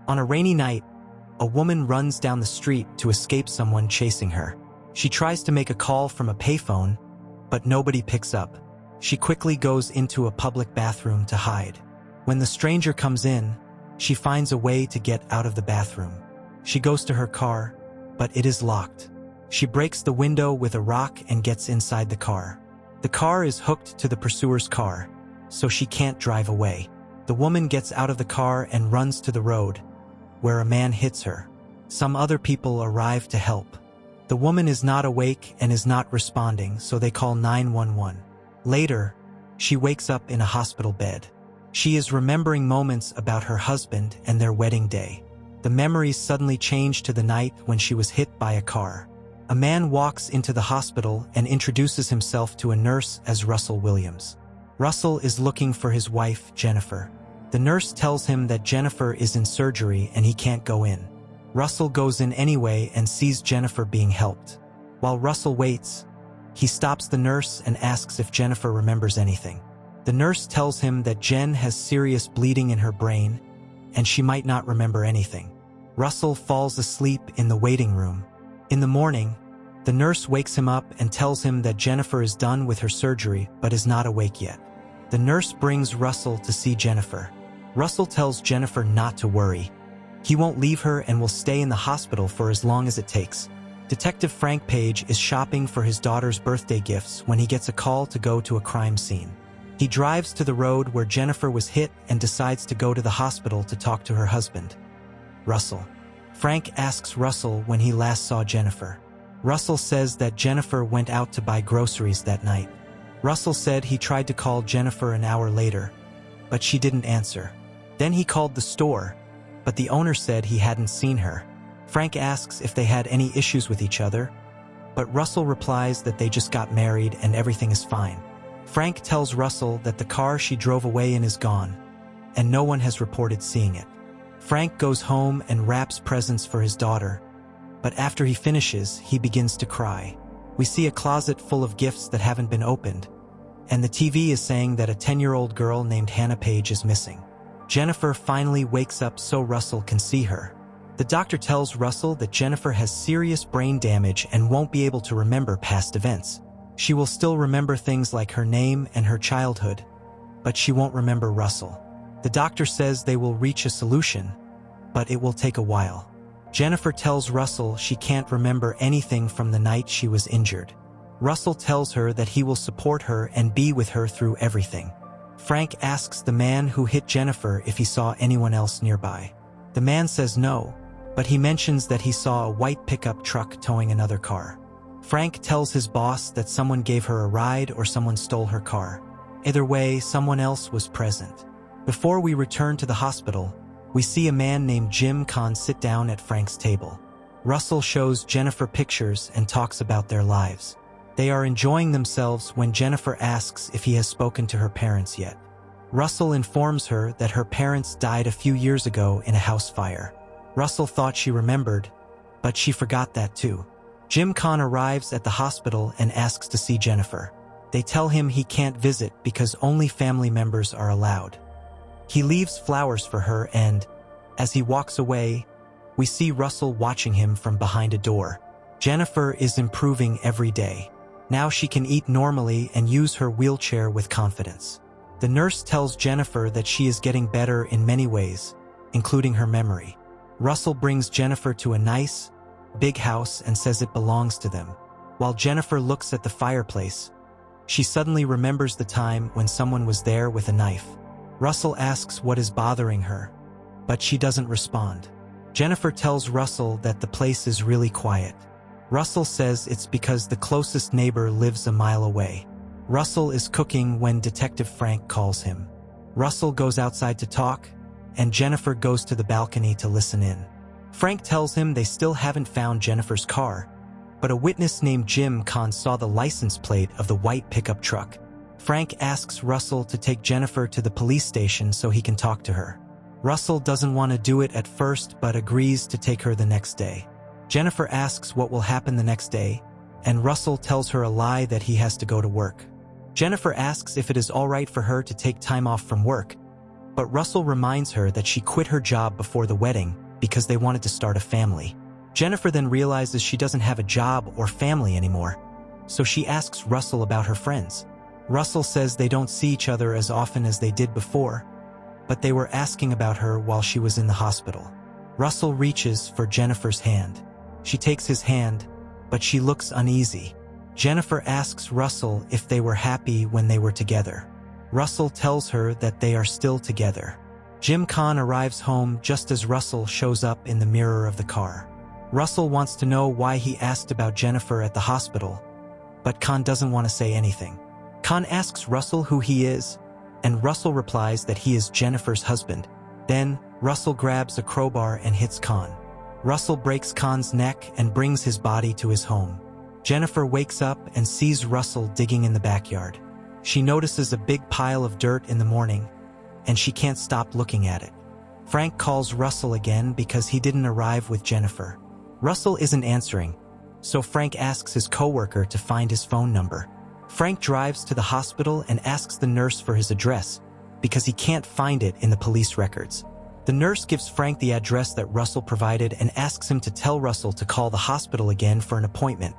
On a rainy night, a woman runs down the street to escape someone chasing her. She tries to make a call from a payphone, but nobody picks up. She quickly goes into a public bathroom to hide. When the stranger comes in, she finds a way to get out of the bathroom. She goes to her car, but it is locked. She breaks the window with a rock and gets inside the car. The car is hooked to the pursuer's car, so she can't drive away. The woman gets out of the car and runs to the road, where a man hits her. Some other people arrive to help. The woman is not awake and is not responding, so they call 911. Later, she wakes up in a hospital bed. She is remembering moments about her husband and their wedding day. The memories suddenly change to the night when she was hit by a car. A man walks into the hospital and introduces himself to a nurse as Russell Williams. Russell is looking for his wife, Jennifer. The nurse tells him that Jennifer is in surgery and he can't go in. Russell goes in anyway and sees Jennifer being helped. While Russell waits, he stops the nurse and asks if Jennifer remembers anything. The nurse tells him that Jen has serious bleeding in her brain and she might not remember anything. Russell falls asleep in the waiting room. In the morning, the nurse wakes him up and tells him that Jennifer is done with her surgery but is not awake yet. The nurse brings Russell to see Jennifer. Russell tells Jennifer not to worry. He won't leave her and will stay in the hospital for as long as it takes. Detective Frank Page is shopping for his daughter's birthday gifts when he gets a call to go to a crime scene. He drives to the road where Jennifer was hit and decides to go to the hospital to talk to her husband, Russell. Frank asks Russell when he last saw Jennifer. Russell says that Jennifer went out to buy groceries that night. Russell said he tried to call Jennifer an hour later, but she didn't answer. Then he called the store, but the owner said he hadn't seen her. Frank asks if they had any issues with each other, but Russell replies that they just got married and everything is fine. Frank tells Russell that the car she drove away in is gone, and no one has reported seeing it. Frank goes home and wraps presents for his daughter, but after he finishes, he begins to cry. We see a closet full of gifts that haven't been opened, and the TV is saying that a 10-year-old girl named Hannah Page is missing. Jennifer finally wakes up so Russell can see her. The doctor tells Russell that Jennifer has serious brain damage and won't be able to remember past events. She will still remember things like her name and her childhood, but she won't remember Russell. The doctor says they will reach a solution, but it will take a while. Jennifer tells Russell she can't remember anything from the night she was injured. Russell tells her that he will support her and be with her through everything. Frank asks the man who hit Jennifer if he saw anyone else nearby. The man says no, but he mentions that he saw a white pickup truck towing another car. Frank tells his boss that someone gave her a ride or someone stole her car. Either way, someone else was present. Before we return to the hospital, we see a man named Jim Kahn sit down at Frank's table. Russell shows Jennifer pictures and talks about their lives. They are enjoying themselves when Jennifer asks if he has spoken to her parents yet. Russell informs her that her parents died a few years ago in a house fire. Russell thought she remembered, but she forgot that too. Jim Kahn arrives at the hospital and asks to see Jennifer. They tell him he can't visit because only family members are allowed. He leaves flowers for her and, as he walks away, we see Russell watching him from behind a door. Jennifer is improving every day. Now she can eat normally and use her wheelchair with confidence. The nurse tells Jennifer that she is getting better in many ways, including her memory. Russell brings Jennifer to a nice, big house and says it belongs to them. While Jennifer looks at the fireplace, she suddenly remembers the time when someone was there with a knife. Russell asks what is bothering her, but she doesn't respond. Jennifer tells Russell that the place is really quiet. Russell says it's because the closest neighbor lives a mile away. Russell is cooking when Detective Frank calls him. Russell goes outside to talk, and Jennifer goes to the balcony to listen in. Frank tells him they still haven't found Jennifer's car, but a witness named Jim Kahn saw the license plate of the white pickup truck. Frank asks Russell to take Jennifer to the police station so he can talk to her. Russell doesn't want to do it at first but agrees to take her the next day. Jennifer asks what will happen the next day, and Russell tells her a lie that he has to go to work. Jennifer asks if it is all right for her to take time off from work, But Russell reminds her that she quit her job before the wedding because they wanted to start a family. Jennifer then realizes she doesn't have a job or family anymore, so she asks Russell about her friends. Russell says they don't see each other as often as they did before, but they were asking about her while she was in the hospital. Russell reaches for Jennifer's hand. She takes his hand, but she looks uneasy. Jennifer asks Russell if they were happy when they were together. Russell tells her that they are still together. Jim Kahn arrives home just as Russell shows up in the mirror of the car. Russell wants to know why he asked about Jennifer at the hospital, but Kahn doesn't want to say anything. Kahn asks Russell who he is, and Russell replies that he is Jennifer's husband. Then, Russell grabs a crowbar and hits Kahn. Russell breaks Kahn's neck and brings his body to his home. Jennifer wakes up and sees Russell digging in the backyard. She notices a big pile of dirt in the morning, and she can't stop looking at it. Frank calls Russell again because he didn't arrive with Jennifer. Russell isn't answering, so Frank asks his coworker to find his phone number. Frank drives to the hospital and asks the nurse for his address because he can't find it in the police records. The nurse gives Frank the address that Russell provided and asks him to tell Russell to call the hospital again for an appointment,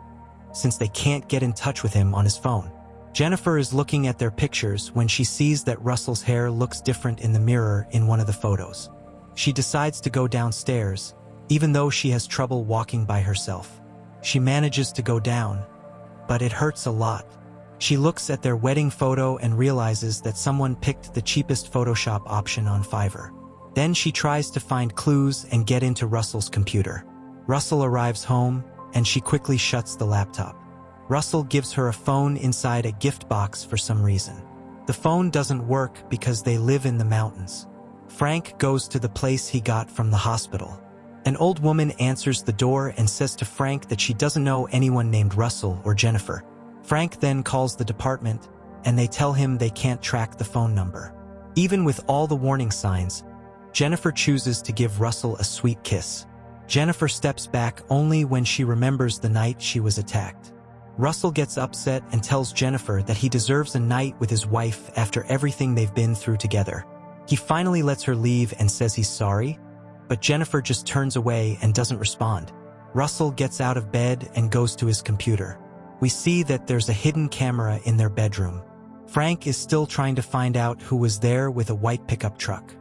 since they can't get in touch with him on his phone. Jennifer is looking at their pictures when she sees that Russell's hair looks different in the mirror in one of the photos. She decides to go downstairs, even though she has trouble walking by herself. She manages to go down, but it hurts a lot. She looks at their wedding photo and realizes that someone picked the cheapest Photoshop option on Fiverr. Then she tries to find clues and get into Russell's computer. Russell arrives home, and she quickly shuts the laptop. Russell gives her a phone inside a gift box for some reason. The phone doesn't work because they live in the mountains. Frank goes to the place he got from the hospital. An old woman answers the door and says to Frank that she doesn't know anyone named Russell or Jennifer. Frank then calls the department, and they tell him they can't track the phone number. Even with all the warning signs, Jennifer chooses to give Russell a sweet kiss. Jennifer steps back only when she remembers the night she was attacked. Russell gets upset and tells Jennifer that he deserves a night with his wife after everything they've been through together. He finally lets her leave and says he's sorry, but Jennifer just turns away and doesn't respond. Russell gets out of bed and goes to his computer. We see that there's a hidden camera in their bedroom. Frank is still trying to find out who was there with a white pickup truck.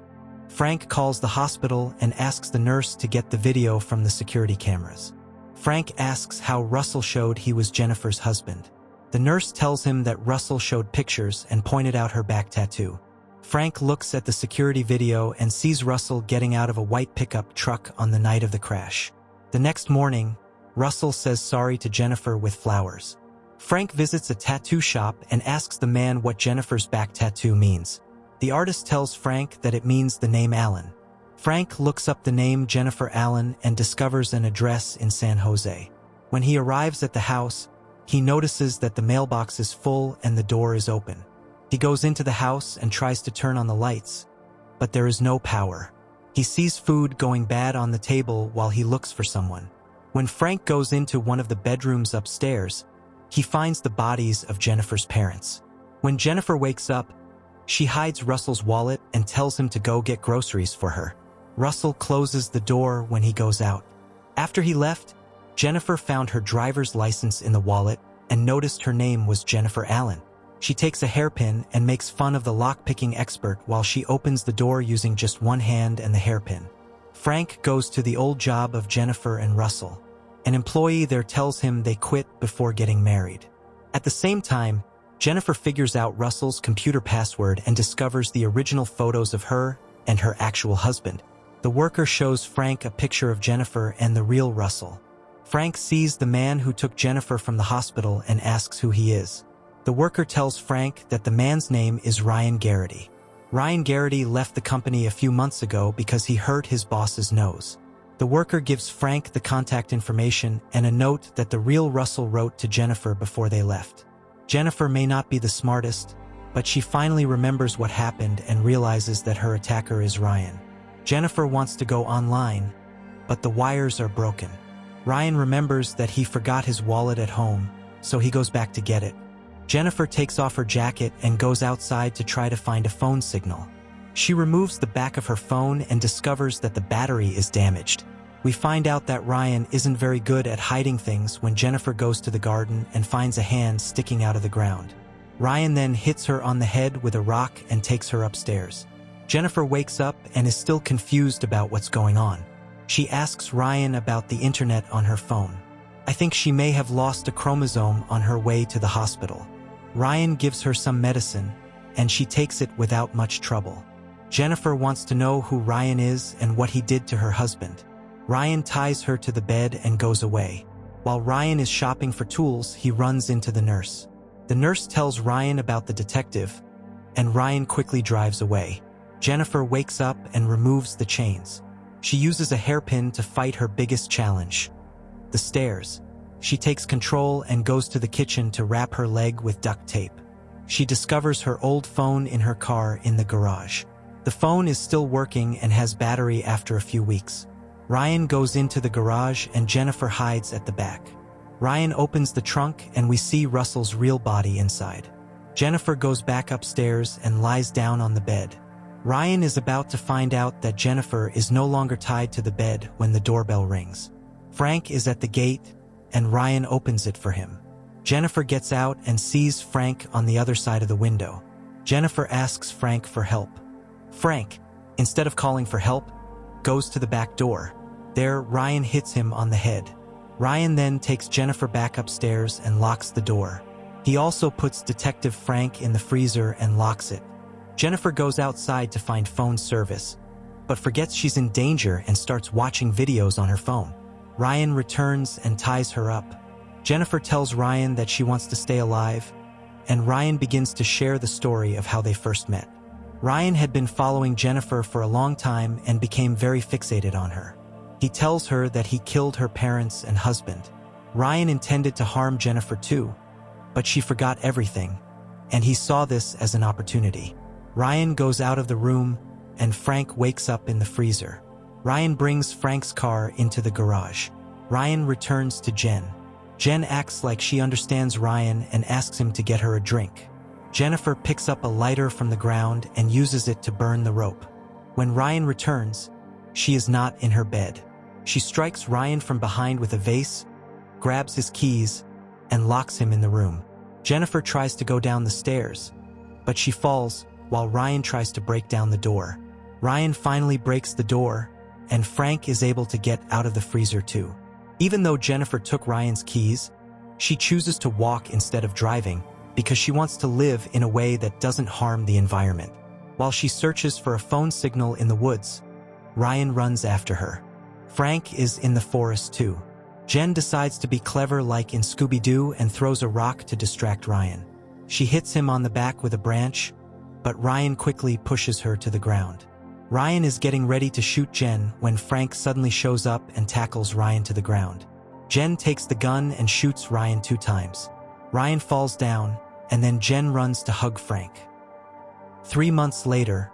Frank calls the hospital and asks the nurse to get the video from the security cameras. Frank asks how Russell showed he was Jennifer's husband. The nurse tells him that Russell showed pictures and pointed out her back tattoo. Frank looks at the security video and sees Russell getting out of a white pickup truck on the night of the crash. The next morning, Russell says sorry to Jennifer with flowers. Frank visits a tattoo shop and asks the man what Jennifer's back tattoo means. The artist tells Frank that it means the name Allen. Frank looks up the name Jennifer Allen and discovers an address in San Jose. When he arrives at the house, he notices that the mailbox is full and the door is open. He goes into the house and tries to turn on the lights, but there is no power. He sees food going bad on the table while he looks for someone. When Frank goes into one of the bedrooms upstairs, he finds the bodies of Jennifer's parents. When Jennifer wakes up, she hides Russell's wallet and tells him to go get groceries for her. Russell closes the door when he goes out. After he left, Jennifer found her driver's license in the wallet and noticed her name was Jennifer Allen. She takes a hairpin and makes fun of the lock-picking expert while she opens the door using just one hand and the hairpin. Frank goes to the old job of Jennifer and Russell. An employee there tells him they quit before getting married. At the same time, Jennifer figures out Russell's computer password and discovers the original photos of her and her actual husband. The worker shows Frank a picture of Jennifer and the real Russell. Frank sees the man who took Jennifer from the hospital and asks who he is. The worker tells Frank that the man's name is Ryan Garrity. Ryan Garrity left the company a few months ago because he hurt his boss's nose. The worker gives Frank the contact information and a note that the real Russell wrote to Jennifer before they left. Jennifer may not be the smartest, but she finally remembers what happened and realizes that her attacker is Ryan. Jennifer wants to go online, but the wires are broken. Ryan remembers that he forgot his wallet at home, so he goes back to get it. Jennifer takes off her jacket and goes outside to try to find a phone signal. She removes the back of her phone and discovers that the battery is damaged. We find out that Ryan isn't very good at hiding things when Jennifer goes to the garden and finds a hand sticking out of the ground. Ryan then hits her on the head with a rock and takes her upstairs. Jennifer wakes up and is still confused about what's going on. She asks Ryan about the internet on her phone. I think she may have lost a chromosome on her way to the hospital. Ryan gives her some medicine, and she takes it without much trouble. Jennifer wants to know who Ryan is and what he did to her husband. Ryan ties her to the bed and goes away. While Ryan is shopping for tools, he runs into the nurse. The nurse tells Ryan about the detective, and Ryan quickly drives away. Jennifer wakes up and removes the chains. She uses a hairpin to fight her biggest challenge, the stairs. She takes control and goes to the kitchen to wrap her leg with duct tape. She discovers her old phone in her car in the garage. The phone is still working and has battery after a few weeks. Ryan goes into the garage and Jennifer hides at the back. Ryan opens the trunk and we see Russell's real body inside. Jennifer goes back upstairs and lies down on the bed. Ryan is about to find out that Jennifer is no longer tied to the bed when the doorbell rings. Frank is at the gate and Ryan opens it for him. Jennifer gets out and sees Frank on the other side of the window. Jennifer asks Frank for help. Frank, instead of calling for help, goes to the back door. There, Ryan hits him on the head. Ryan then takes Jennifer back upstairs and locks the door. He also puts Detective Frank in the freezer and locks it. Jennifer goes outside to find phone service, but forgets she's in danger and starts watching videos on her phone. Ryan returns and ties her up. Jennifer tells Ryan that she wants to stay alive, and Ryan begins to share the story of how they first met. Ryan had been following Jennifer for a long time and became very fixated on her. He tells her that he killed her parents and husband. Ryan intended to harm Jennifer too, but she forgot everything, and he saw this as an opportunity. Ryan goes out of the room, and Frank wakes up in the freezer. Ryan brings Frank's car into the garage. Ryan returns to Jen. Jen acts like she understands Ryan and asks him to get her a drink. Jennifer picks up a lighter from the ground and uses it to burn the rope. When Ryan returns, she is not in her bed. She strikes Ryan from behind with a vase, grabs his keys, and locks him in the room. Jennifer tries to go down the stairs, but she falls while Ryan tries to break down the door. Ryan finally breaks the door, and Frank is able to get out of the freezer too. Even though Jennifer took Ryan's keys, she chooses to walk instead of driving because she wants to live in a way that doesn't harm the environment. While she searches for a phone signal in the woods, Ryan runs after her. Frank is in the forest too. Jen decides to be clever like in Scooby-Doo and throws a rock to distract Ryan. She hits him on the back with a branch, but Ryan quickly pushes her to the ground. Ryan is getting ready to shoot Jen when Frank suddenly shows up and tackles Ryan to the ground. Jen takes the gun and shoots Ryan 2 times. Ryan falls down, and then Jen runs to hug Frank. 3 months later,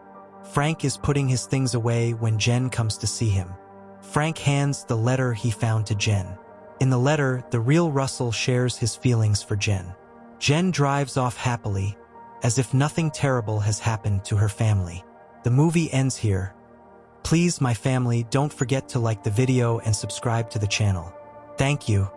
Frank is putting his things away when Jen comes to see him. Frank hands the letter he found to Jen. In the letter, the real Russell shares his feelings for Jen. Jen drives off happily, as if nothing terrible has happened to her family. The movie ends here. Please, my family, don't forget to like the video and subscribe to the channel. Thank you.